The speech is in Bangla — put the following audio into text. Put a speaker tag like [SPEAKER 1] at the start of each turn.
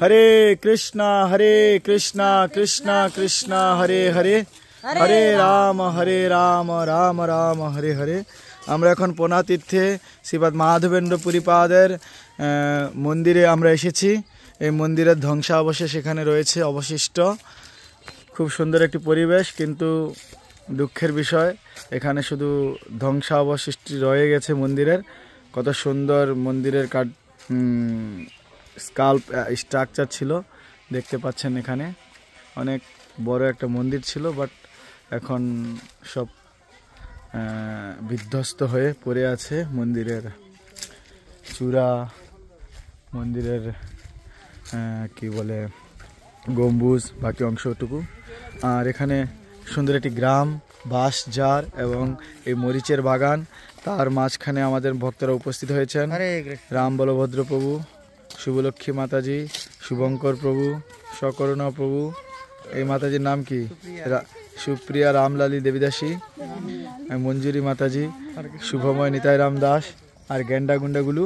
[SPEAKER 1] হরে কৃষ্ণা কৃষ্ণ কৃষ্ণ হরে হরে হরে রাম রাম রাম হরে হরে। আমরা এখন পোনা তীর্থে শ্রীপাদ মাধবেন্দ্র পুরীপাদের মন্দিরে আমরা এসেছি। এই মন্দিরের ধ্বংসাবশেষ এখানে রয়েছে অবশিষ্ট। খুব সুন্দর একটি পরিবেশ, কিন্তু দুঃখের বিষয় এখানে শুধু ধ্বংসাবশেষটি রয়ে গেছে মন্দিরের। কত সুন্দর মন্দিরের স্কাল্প স্ট্রাকচার ছিল, দেখতে পাচ্ছেন এখানে অনেক বড় একটা মন্দির ছিল, বাট এখন সব বিধ্বস্ত হয়ে পড়ে আছে। মন্দিরের চূড়া, মন্দিরের কি বলে গম্বুজ, বাকি অংশটুকু। আর এখানে সুন্দর একটি গ্রাম, বাঁশঝাড় এবং এই মরিচের বাগান, তার মাঝখানে আমাদের ভক্তরা উপস্থিত হয়েছেন। রাম বলভদ্র প্রভু, শুভলক্ষ্মী মাতাজি, শুভঙ্কর প্রভু, সকরুণা প্রভু। এই মাতাজির নাম কি? সুপ্রিয়া রামলালী দেবীদাসী, মঞ্জুরি মাতাজি, শুভময় নিতাই রাম দাস, আর গেন্ডা গুন্ডাগুলো।